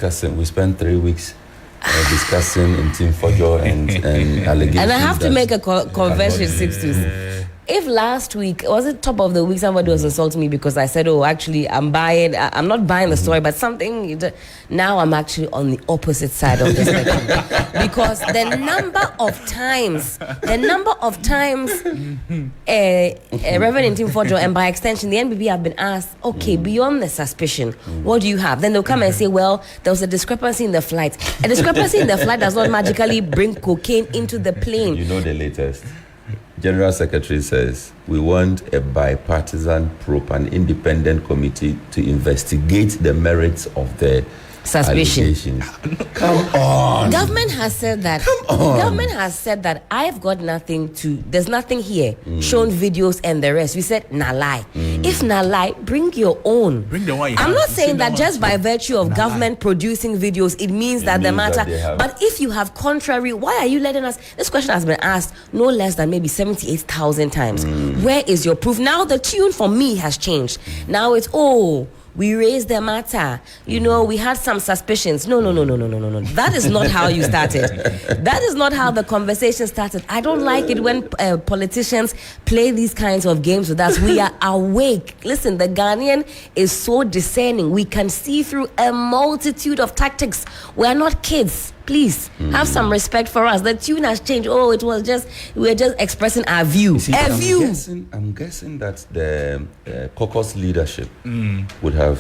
We spent 3 weeks discussing Ntim Fordjour and allegations. And I have to make a confession, Sxtus. If last week, was it top of the week, somebody was assaulting me because I said, oh, actually, I'm not buying the story, but something, now I'm actually on the opposite side of the spectrum. Because the number of times, Reverend Ntim Fordjour, and by extension, the NPP have been asked, okay, beyond the suspicion, what do you have? Then they'll come and say, well, there was a discrepancy in the flight. A discrepancy in the flight does not magically bring cocaine into the plane. You know the latest. General Secretary says, we want a bipartisan, probe, and independent committee to investigate the merits of the suspicion. Come on. Government has said that. Government has said that I've got nothing to. There's nothing here. Shown videos and the rest. We said na lie. If na lie, bring your own. Bring the one. I'm not saying that just by virtue of government producing videos, it means that the matter. But if you have contrary, why are you letting us? This question has been asked no less than maybe 78,000 times. Where is your proof? Now the tune for me has changed. Now it's we raised the matter. You know, we had some suspicions. No. That is not how you started. That is not how the conversation started. I don't like it when politicians play these kinds of games with us. We are awake. Listen, the Ghanaian is so discerning. We can see through a multitude of tactics. We are not kids. Please have some respect for us. The tune has changed. We're just expressing our view. See, I'm guessing that the caucus leadership would have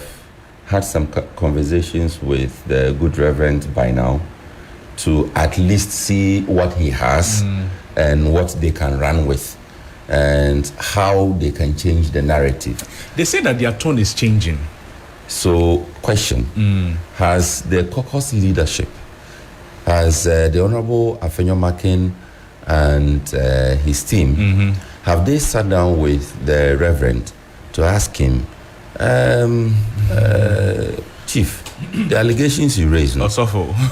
had some conversations with the good reverend by now to at least see what he has and what they can run with and how they can change the narrative. They say that their tone is changing. So, question, has the caucus leadership, has the Honorable Appiah-Ampofo and his team, have they sat down with the Reverend to ask him, Chief, the allegations you raised,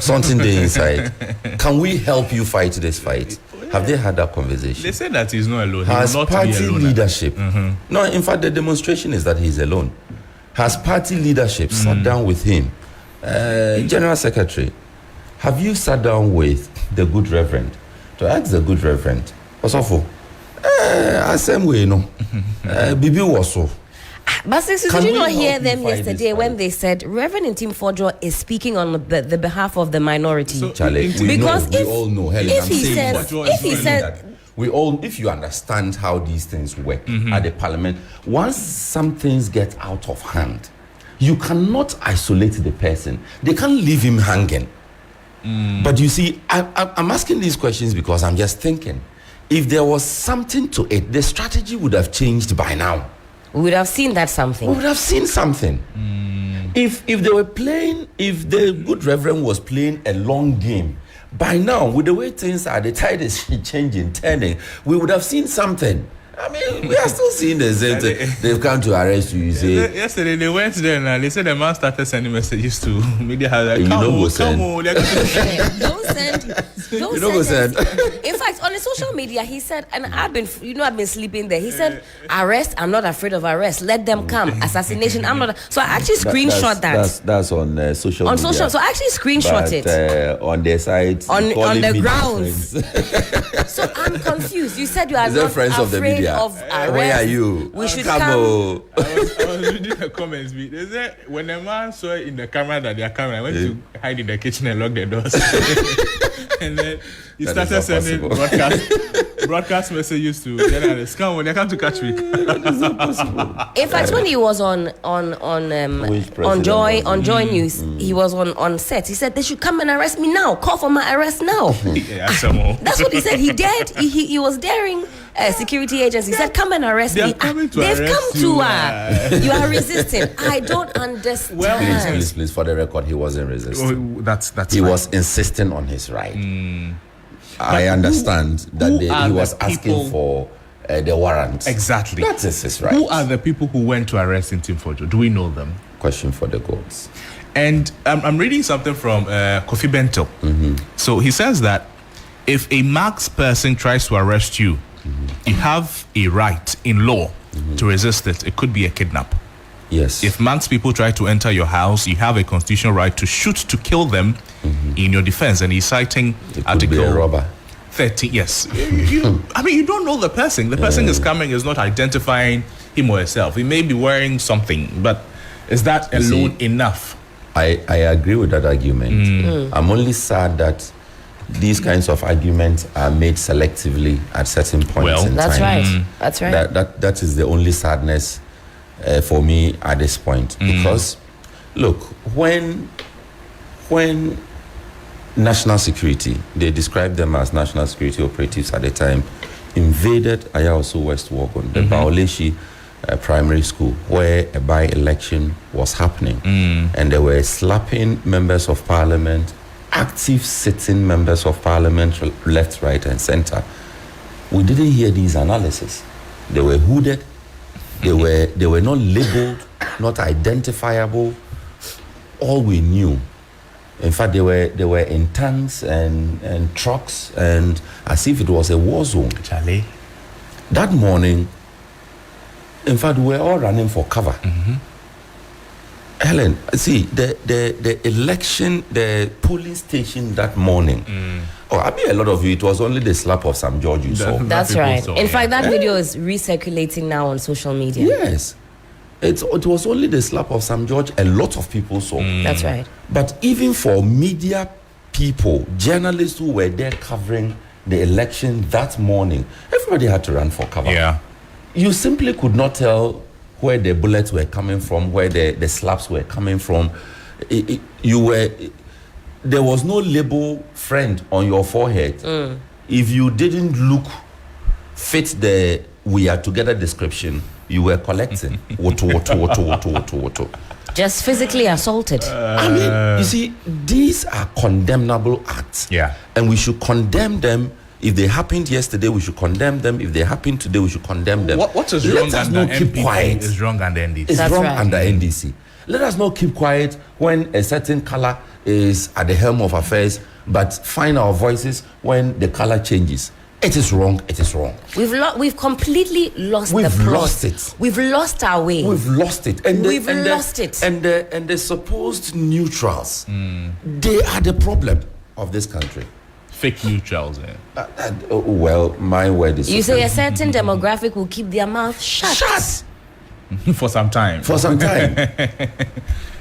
something there inside, can we help you fight this fight? Have they had that conversation? They say that he's not alone. Has party leadership, no, in fact, the demonstration is that he's alone. Has party leadership sat down with him? General Secretary, have you sat down with the good reverend to ask the good reverend, Osofo, same way, Bibi was so. But did you not hear them yesterday when they said Reverend Ntim Fordjour is speaking on the behalf of the minority? So, Charlie, we all know, Helen, if you understand how these things work at the parliament, once some things get out of hand, you cannot isolate the person. They can't leave him hanging. But you see, I'm asking these questions because I'm just thinking, if there was something to it, the strategy would have changed by now. We would have seen that something. We would have seen something. If they were playing, if the good reverend was playing a long game, by now, with the way things are, the tide is changing, turning, we would have seen something. I mean, we are still seeing the same thing. They've come to arrest you. Yesterday they went there and they said the man started sending messages to media. Like, don't send. In fact, on the social media, he said, and I've been sleeping there. He said, arrest. I'm not afraid of arrest. Let them come. Assassination. I'm not. So I actually screenshot that. That's on social. On social. So I actually screenshot it. On their site. On the grounds. So I'm confused. You said you are not friends of the media. Of arrest. Where are you? We should come. I was reading the comments. They said when a man saw in the camera that their camera, I went to hide in the kitchen and lock the doors. And then he started sending broadcast messages to journalists. Come on, they come to catch me. In fact, when he was on Joy News, he was on set. He said they should come and arrest me now. Call for my arrest now. That's what he said. He dared. He was daring security agents. He said, "Come and arrest me." They've come to. You are resisting. I don't understand. Well, please, for the record, he wasn't resisting. That's he was insisting on his right. I understand that he was asking for the warrant. Exactly. That is his right. Who are the people who went to arrest Ntim Fordjour? Do we know them? Question for the courts. And I'm reading something from Kofi Bento. So he says that if a marks person tries to arrest you, you have a right in law to resist it. It could be a kidnap. Yes. If Manx people try to enter your house, you have a constitutional right to shoot to kill them in your defense. And he's citing Article 30. Yes. I mean, you don't know the person. The person is coming, is not identifying him or herself. He may be wearing something, but is that alone enough? I agree with that argument. I'm only sad that these kinds of arguments are made selectively at certain points in that's time. Right. That's right. That is the only sadness for me at this point. Because, look, when national security, they described them as national security operatives at the time, invaded Appiah-Ampofo West Wagon, the Baoleshi primary school, where a by-election was happening. And they were slapping members of parliament, active sitting members of parliament, left, right, and center. We didn't hear these analyses. They were hooded. They were not labeled, not identifiable. All we knew, in fact, they were in tanks and trucks, and as if it was a war zone. Charlie. That morning, in fact, we were all running for cover. Helen, see, the election, the polling station that morning, I mean, a lot of you, it was only the slap of some George you saw. That's right. In fact, that video is recirculating now on social media. Yes. It was only the slap of Sam George a lot of people saw. That's right. But even for media people, journalists who were there covering the election that morning, everybody had to run for cover. Yeah. You simply could not tell where the bullets were coming from, where the slaps were coming from. There was no label friend on your forehead. If you didn't look fit the "we are together" description, you were collecting. Woto. Just physically assaulted. I mean, you see, these are condemnable acts. Yeah. And we should condemn them. If they happened yesterday, we should condemn them. If they happen today, we should condemn them. What is wrong under NPP is wrong under NDC. It's wrong right. under NDC. Let us not keep quiet when a certain color is at the helm of affairs, but find our voices when the color changes. It is wrong. It is wrong. We've completely lost We've the plot. lost it. We've lost our way. We've lost it. And We've lost it. And the supposed neutrals, they are the problem of this country. Fake neutrals. Well, my word is... You say a certain demographic will keep their mouth shut. For some time. For some time.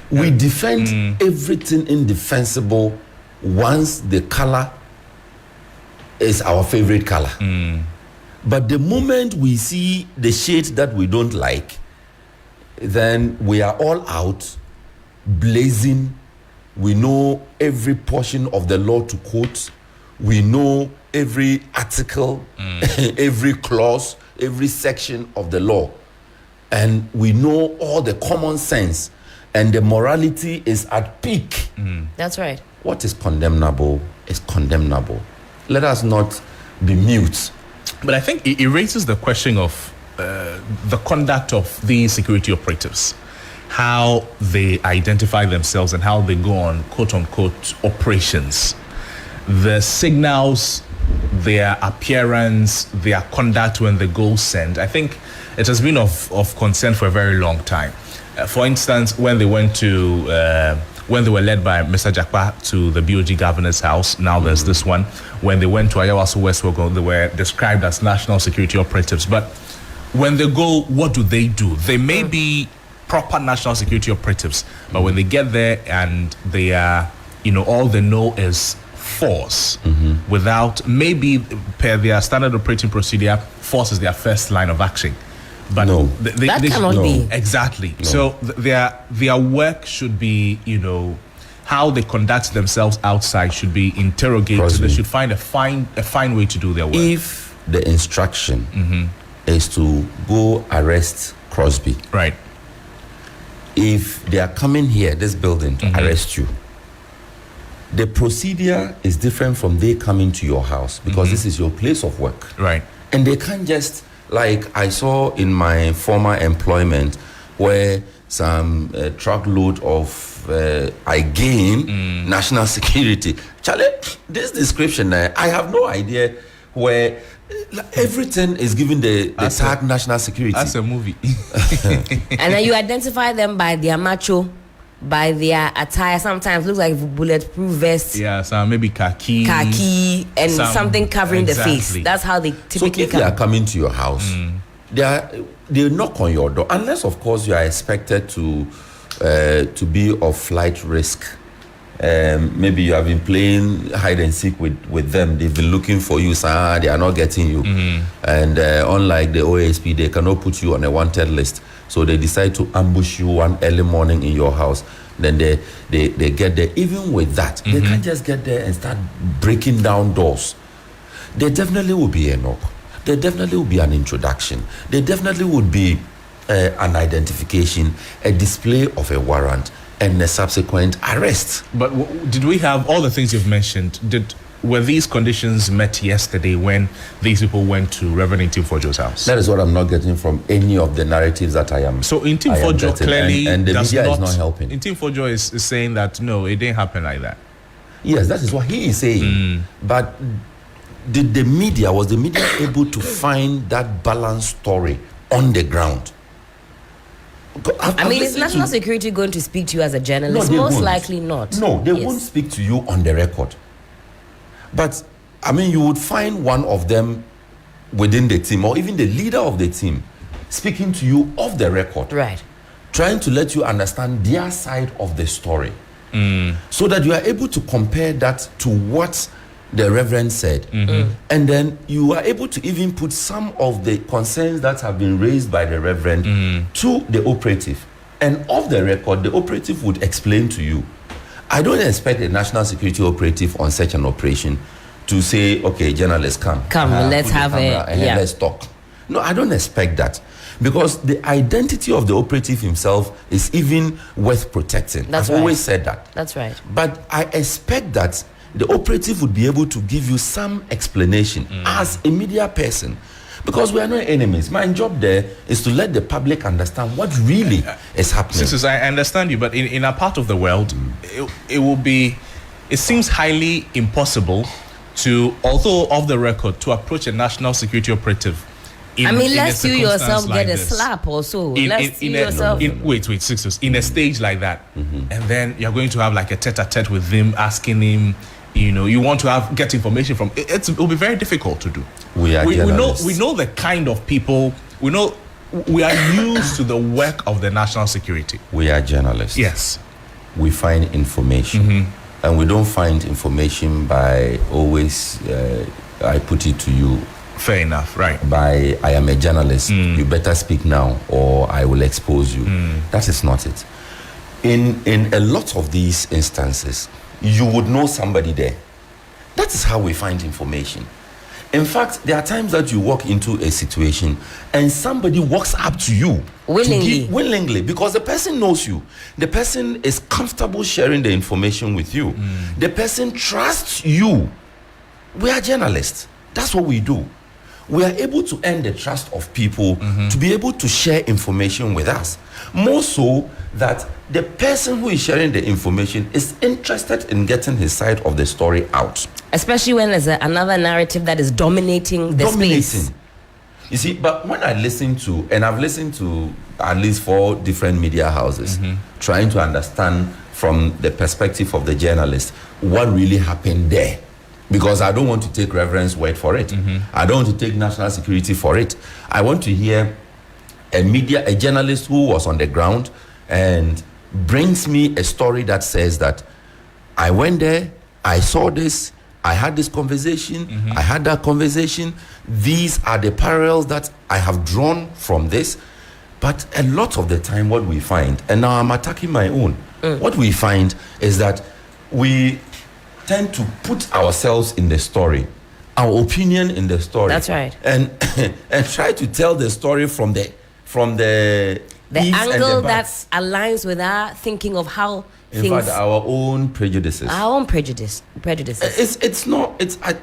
We defend everything indefensible once the color is our favorite color. But the moment we see the shade that we don't like, then we are all out, blazing. We know every portion of the law to quote. We know every article, every clause, every section of the law. And we know all the common sense. And the morality is at peak. That's right. What is condemnable is condemnable. Let us not be mute. But I think it raises the question of the conduct of these security operatives, how they identify themselves and how they go on quote-unquote operations. The signals, their appearance, their conduct when they go send. I think it has been of concern for a very long time. For instance, when they went to... when they were led by Mr. Jakpa to the BOG governor's house, now there's this one. When they went to Appiah-Ampofo West Wagon, they were described as national security operatives. But when they go, what do? They may be proper national security operatives, but when they get there and they are, all they know is force, without, maybe per their standard operating procedure, force is their first line of action. But no, that cannot be. Exactly. No. So their work should be, how they conduct themselves outside should be interrogated. Crosby. They should find a fine way to do their work. If the instruction is to go arrest Crosby, Right. if they are coming here, this building, to arrest you, the procedure is different from they coming to your house, because this is your place of work. Right. And they can't just, like I saw in my former employment, where some truckload of national security. Charlie, this description, I have no idea where Everything is given the tag national security. That's a movie. And then you identify them by their macho, by their attire. Sometimes looks like bulletproof vest. Yeah, some maybe khaki, and something covering the face. That's how they typically come. So if they are coming to your house, they knock on your door, unless of course you are expected to be of flight risk. Maybe you have been playing hide and seek with them. They've been looking for you, so they are not getting you. And unlike the OASP, they cannot put you on a wanted list. So they decide to ambush you one early morning in your house. Then they get there. Even with that, they can't just get there and start breaking down doors. There definitely will be a knock. There definitely will be an introduction. There definitely would be an identification, a display of a warrant, and a subsequent arrest. But did we have all the things you've mentioned? Were these conditions met yesterday when these people went to Reverend Ntim Fordjour's house? That is what I'm not getting from any of the narratives that I am. So Ntim Fordjour clearly and the media is not helping. Ntim Fordjour is saying that no, it didn't happen like that. Yes, that is what he is saying. But was the media able to find that balanced story on the ground? I mean, is national security going to speak to you as a journalist? No, most likely not. No, they won't speak to you on the record. But, I mean, you would find one of them within the team, or even the leader of the team, speaking to you off the record. Right. Trying to let you understand their side of the story. So that you are able to compare that to what the Reverend said. And then you are able to even put some of the concerns that have been raised by the Reverend to the operative. And off the record, the operative would explain to you. I don't expect a national security operative on such an operation to say, okay, journalists, come, let's have let's talk. No, I don't expect that. Because the identity of the operative himself is even worth protecting. I've always said that. That's right. But I expect that the operative would be able to give you some explanation as a media person. Because we are not enemies. My job there is to let the public understand what really is happening. Sxtus, I understand you, but in a part of the world, it seems highly impossible to, although off the record, to approach a national security operative. Lest you yourself get a slap or so. Wait, Sxtus, in a stage like that, and then you're going to have like a tete-a-tete with them, asking him, you want to get information from. It will be very difficult to do. We know the kind of people. We know we are used to the work of the national security. We are journalists. Yes. We find information, and we don't find information by always. I put it to you. Fair enough, right? By I am a journalist. You better speak now, or I will expose you. That is not it. In a lot of these instances, you would know somebody there. That is how we find information. In fact, there are times that you walk into a situation and somebody walks up to you willingly, because the person knows you. The person is comfortable sharing the information with you. The person trusts you. We are journalists. That's what we do. We are able to earn the trust of people to be able to share information with us. More so that the person who is sharing the information is interested in getting his side of the story out. Especially when there's another narrative that is dominating the space. You see, but when I listen to, and I've listened to at least 4 different media houses, trying to understand from the perspective of the journalist what really happened there. Because I don't want to take Reverend's word for it. I don't want to take national security for it. I want to hear a journalist who was on the ground and brings me a story that says that I went there, I saw this, I had this conversation, I had that conversation. These are the parallels that I have drawn from this. But a lot of the time what we find, and now I'm attacking my own, what we find is that we tend to put ourselves in the story, our opinion in the story. That's right. And try to tell the story from the angle that aligns with our thinking of how in fact our own prejudices. Our own prejudices.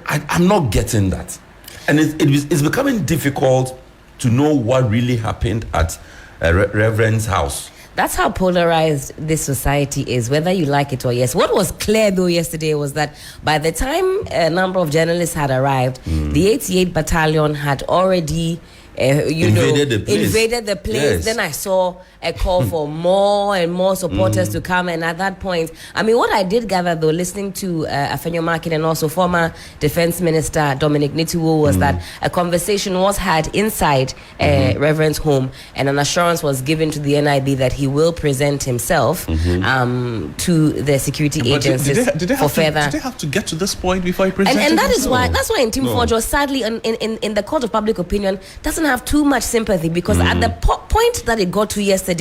I'm not getting that, and it's becoming difficult to know what really happened at Reverend's house. That's how polarized this society is, whether you like it or yes. What was clear, though, yesterday was that by the time a number of journalists had arrived, the 88 Battalion had already invaded the place. Yes. Then I saw a call for more and more supporters to come, and at that point, I mean, what I did gather, though, listening to Afenyo Markin and also former Defense Minister Dominic Nitiwo, was that a conversation was had inside Reverend's home, and an assurance was given to the NIB that he will present himself to the security agencies for further. Did they have to get to this point before he presented and that is himself? that's why Ntim Fordjour, sadly, in the court of public opinion, doesn't have too much sympathy, because at the point that it got to yesterday,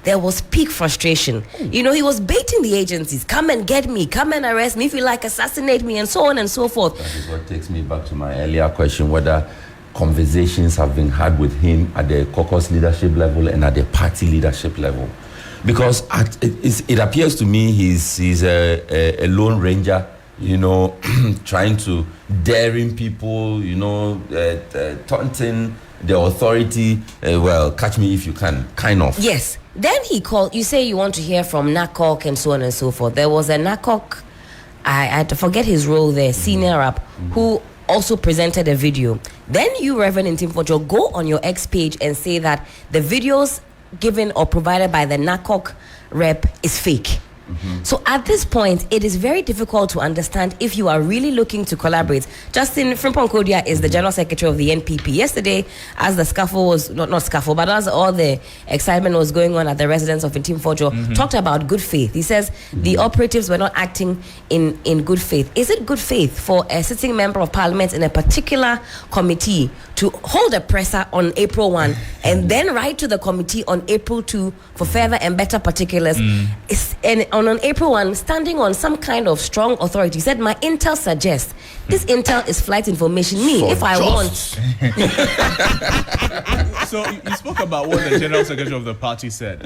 there was peak frustration. You know, he was baiting the agencies, come and get me, come and arrest me, if you like, assassinate me, and so on and so forth. That is what takes me back to my earlier question, whether conversations have been had with him at the caucus leadership level and at the party leadership level. Because it appears to me he's a lone ranger, you know, trying to daring people, you know, taunting the authority, well, catch me if you can, kind of. Yes. Then he called, you say you want to hear from NACOC and so on and so forth. There was a NACOC, I forget his role there, senior rep, who also presented a video. Then you, Reverend Ntim Fordjour, go on your X page and say that the videos given or provided by the NACOC rep is fake. So at this point, it is very difficult to understand if you are really looking to collaborate. Justin Frimpong-Kodia is the General Secretary of the NPP. Yesterday, as the scuffle was, not scuffle, but as all the excitement was going on at the residence of Ntim Fordjour, talked about good faith. He says the operatives were not acting in good faith. Is it good faith for a sitting member of parliament in a particular committee to hold a presser on April 1 and then write to the committee on April 2 for further and better particulars? And on April 1, standing on some kind of strong authority, said, my intel suggests this intel is flight information. If I want. So you spoke about what the General Secretary of the party said.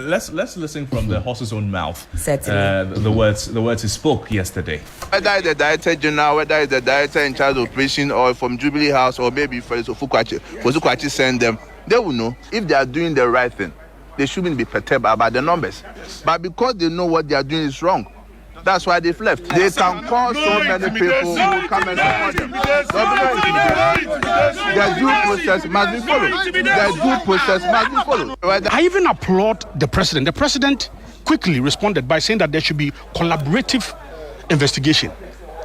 Let's listen from the horse's own mouth. Certainly. The words he spoke yesterday. Whether it's the Director General, whether it's the Director in charge of operation, or from Jubilee House, or maybe for Fukwachi send them, they will know if they are doing the right thing. They shouldn't be perturbed about the numbers. But because they know what they are doing is wrong, that's why they've left. They can call so many people who will come and support them. Their due process must be followed. Their due process must be followed. I even applaud the president. The president quickly responded by saying that there should be collaborative investigation.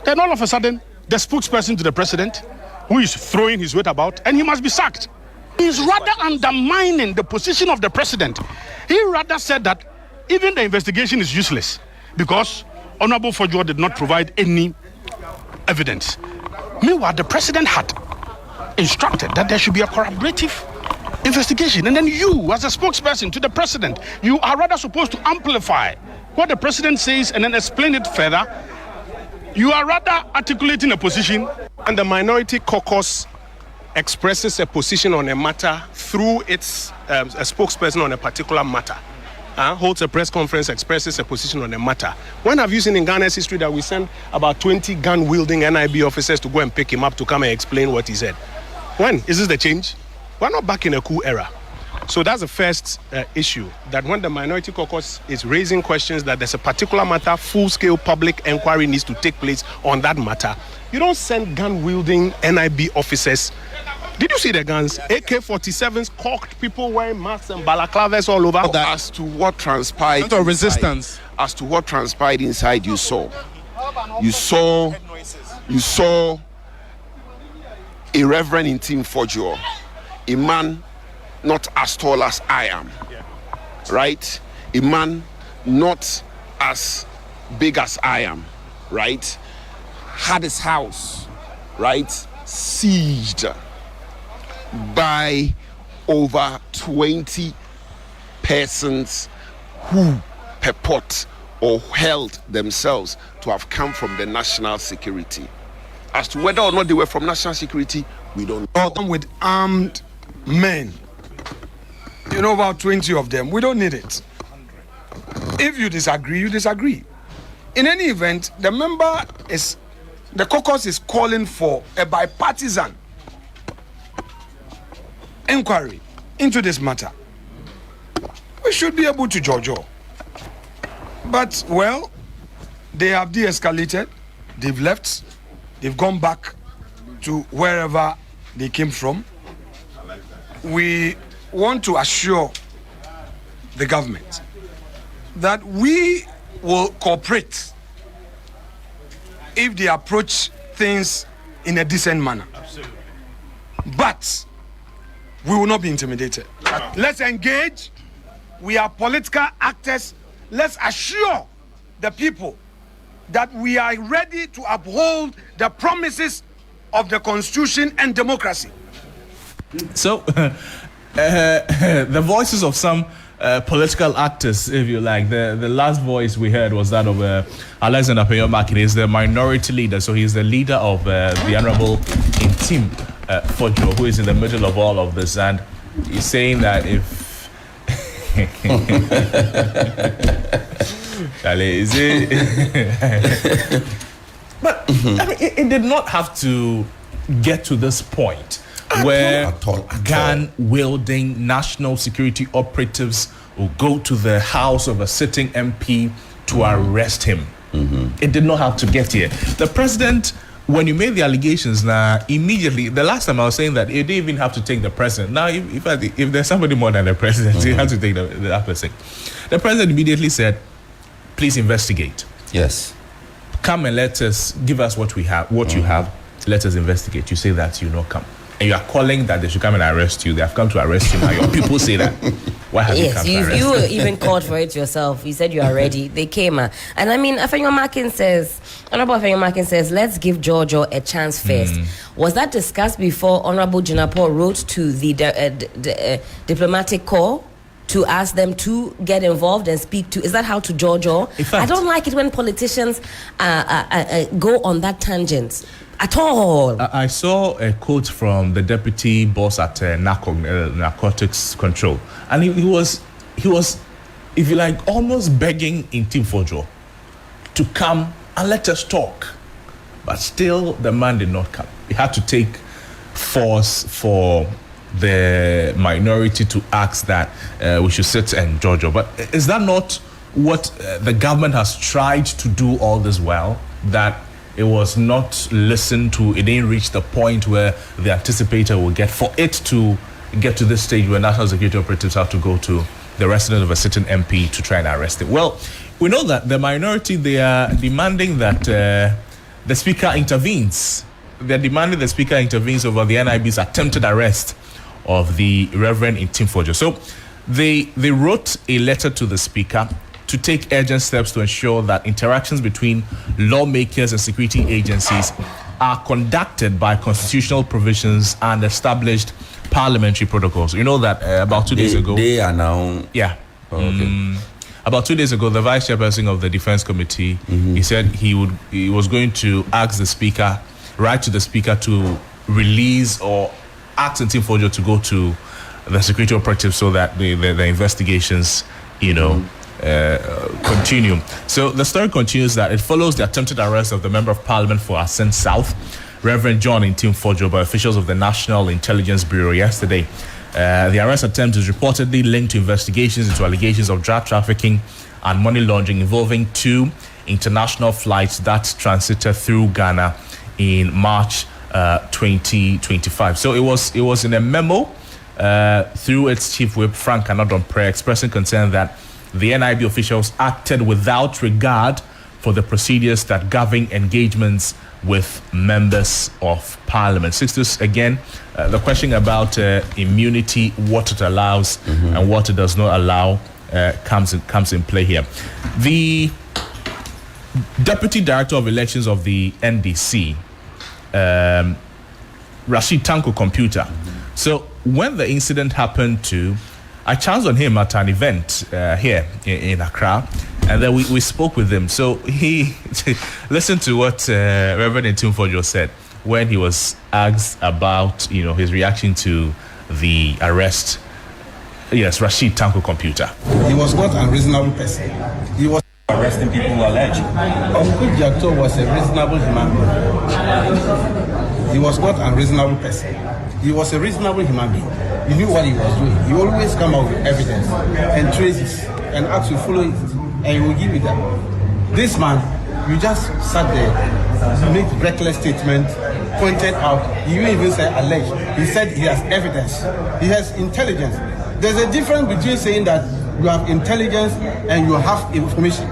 Then all of a sudden, the spokesperson to the president, who is throwing his weight about, and he must be sacked. He's rather undermining the position of the president. He rather said that even the investigation is useless because Honorable Fordjour did not provide any evidence. Meanwhile, the president had instructed that there should be a collaborative investigation. And then you, as a spokesperson to the president, you are rather supposed to amplify what the president says and then explain it further. You are rather articulating a position. And the minority caucus expresses a position on a matter through its a spokesperson on a particular matter. Holds a press conference, expresses a position on a matter. When have you seen in Ghana's history that we sent about 20 gun-wielding NIB officers to go and pick him up to come and explain what he said? When? Is this the change? We're not back in a coup era. So that's the first issue, that when the minority caucus is raising questions that there's a particular matter, full-scale public inquiry needs to take place on that matter. You don't send gun-wielding NIB officers. Did you see the guns? AK-47s, cocked people wearing masks and balaclavas all over. As to what transpired, resistance. As to what transpired inside, you saw a Reverend Ntim Fordjour, a man not as tall as I am, right? A man not as big as I am, right? Had his house, right, sieged by over 20 persons who purport or held themselves to have come from the national security. As to whether or not they were from national security, we don't know. Come with armed men. You know, about 20 of them. We don't need it. If you disagree, you disagree. In any event, the caucus is calling for a bipartisan inquiry into this matter. we should be able to judge all. But, well, they have de-escalated, they've left, they've gone back to wherever they came from. We want to assure the government that we will cooperate if they approach things in a decent manner. Absolutely. But we will not be intimidated. Let's engage. We are political actors. Let's assure the people that we are ready to uphold the promises of the Constitution and democracy. So, the voices of some political actors, if you like. The last voice we heard was that of Alexander Appiah-Ampofo. He's the minority leader, so he's the leader of the Honorable Ntim Fordjour, who is in the middle of all of this, and he's saying that if but I mean, it did not have to get to this point where gun-wielding national security operatives will go to the house of a sitting MP to arrest him. It did not have to get here. The president, when you made the allegations, immediately, the last time I was saying that you didn't even have to take the president. Now, if there's somebody more than the president, you have to take that person. The president immediately said, please investigate. Yes. Come and give us what we have, what you have. Let us investigate. You say that you not come. And you are calling that they should come and arrest you. They have come to arrest you now. Your people say that. Why have you come to arrest you even called for it yourself. You said you are ready. They came. And I mean, Appiah-Ampofo says, let's give Giorgio a chance first. Was that discussed before Honorable Jinapor wrote to the diplomatic corps to ask them to get involved and speak to? Is that how to Giorgio? I don't like it when politicians go on that tangent. At all. I saw a quote from the deputy boss at Narcotics Control, and he was, if you like, almost begging Ntim Fordjour to come and let us talk, but still the man did not come. He had to take force for the minority to ask that we should sit and Giorgio. But is that not what the government has tried to do all this while? That it was not listened to. It didn't reach the point where the anticipator will get. For it to get to this stage where national security operatives have to go to the residence of a certain MP to try and arrest him. Well, we know that the minority, they are demanding that the speaker intervenes. They're demanding the speaker intervenes over the NIB's attempted arrest of the Reverend Ntim Fordjour. So they wrote a letter to the speaker to take urgent steps to ensure that interactions between lawmakers and security agencies are conducted by constitutional provisions and established parliamentary protocols. You know that about 2 days ago... They are now... Yeah. Oh, okay. About 2 days ago, the vice chairperson of the Defense Committee, he said he was going to ask the speaker, write to the speaker to release or ask Ntim Fordjour to go to the security operatives so that the investigations, continue. So the story continues that it follows the attempted arrest of the Member of Parliament for Ascent South, Reverend John Ntim Fordjour, by officials of the National Intelligence Bureau yesterday. The arrest attempt is reportedly linked to investigations into allegations of drug trafficking and money laundering involving 2 international flights that transited through Ghana in March 2025. So it was in a memo through its chief whip, Frank Anadompré, expressing concern that the NIB officials acted without regard for the procedures that govern engagements with members of parliament. Sxtus, again, the question about immunity, what it allows and what it does not allow, comes in play here. The Deputy Director of Elections of the NDC, Rashid Tanko Computer. So when the incident happened I chanced on him at an event here in Accra, and then we spoke with him. So he listened to what Reverend Ntim Fordjour said when he was asked about his reaction to the arrest. Yes, Rashid Tanko Computer. He was not a reasonable person. He was arresting people who alleged. Uncle Jato was a reasonable human being. He was not a reasonable person. He was a reasonable human being. He knew what he was doing. He always come out with evidence and traces and ask you follow it, and he will give you that. This man, you just sat there, you made reckless statement, pointed out. You even said alleged. He said he has evidence. He has intelligence. There's a difference between saying that you have intelligence and you have information.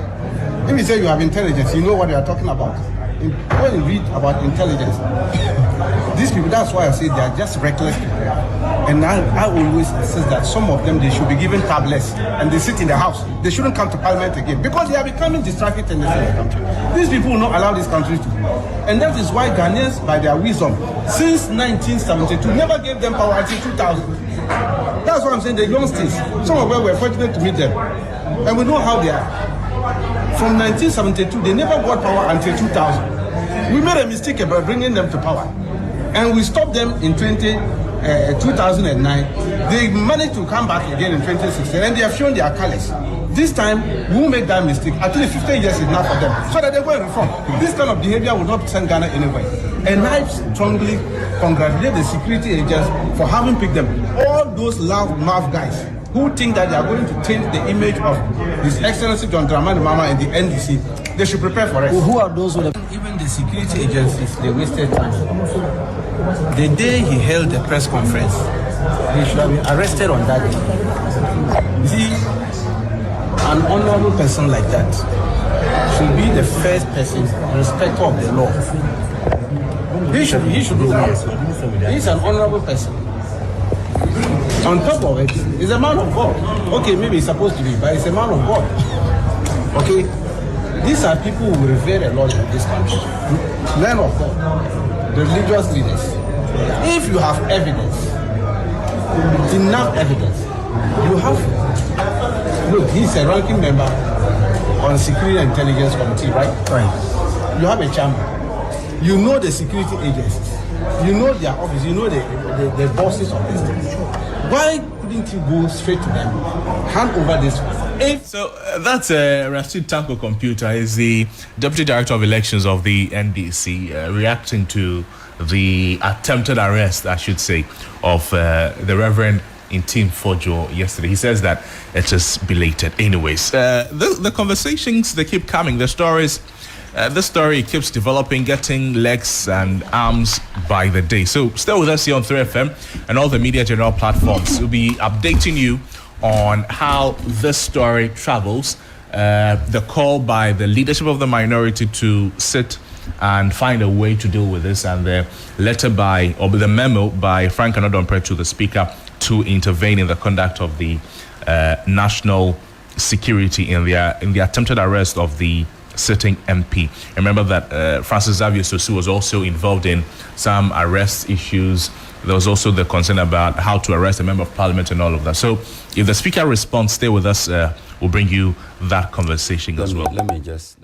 If you say you have intelligence, you know what you are talking about. When you read about intelligence, these people, that's why I say they are just reckless people. And I always insist that some of them, they should be given tablets and they sit in the house. They shouldn't come to parliament again because they are becoming distracted in the country. These people will not allow this country to grow. And that is why Ghanaians, by their wisdom, since 1972, never gave them power until 2000. That's what I'm saying, the young states. Some of them were fortunate to meet them. And we know how they are. From 1972, they never got power until 2000. We made a mistake about bringing them to power. And we stopped them in 2009. They managed to come back again in 2016, and they have shown their colors. This time, we will make that mistake. At least 15 years is enough for them, so that they go and reform. This kind of behavior will not send Ghana anywhere. And I strongly congratulate the security agents for having picked them. All those loud-mouth guys who think that they are going to change the image of His Excellency John Dramani Mahama and the NDC, they should prepare for it. Well, who are those with Even the security agencies, they wasted time. The day he held the press conference, he should have been arrested on that day. You see, an honorable person like that should be the first person, respecter of the law. He should do that. He's an honorable person. On top of it, he's a man of God. Okay, maybe he's supposed to be, but he's a man of God. Okay? These are people who revere a lot in this country. Men of God, the religious leaders. If you have evidence, enough evidence, you have. Look, he's a ranking member on Security and Intelligence Committee, right? Right. You have a chamber. You know the security agencies. You know their office. You know the bosses of this thing. Why couldn't you go straight to them, hand over this? So that's Rashid Tanko Computer, is the Deputy Director of Elections of the NDC, reacting to the attempted arrest, I should say, of the Reverend Ntim Fordjour yesterday. He says that it is belated. Anyways, the conversations, they keep coming. The stories, this story keeps developing, getting legs and arms by the day. So stay with us here on 3FM and all the media general platforms. We'll be updating you on how this story travels, the call by the leadership of the minority to sit and find a way to deal with this, and the letter by, or the memo by Frank Anodompre to the Speaker to intervene in the conduct of the national security in the attempted arrest of the sitting MP. Remember that Francis Xavier Sxtus was also involved in some arrest issues. There was also the concern about how to arrest a member of parliament and all of that. So if the Speaker responds, stay with us. We'll bring you that conversation as well. Let me just...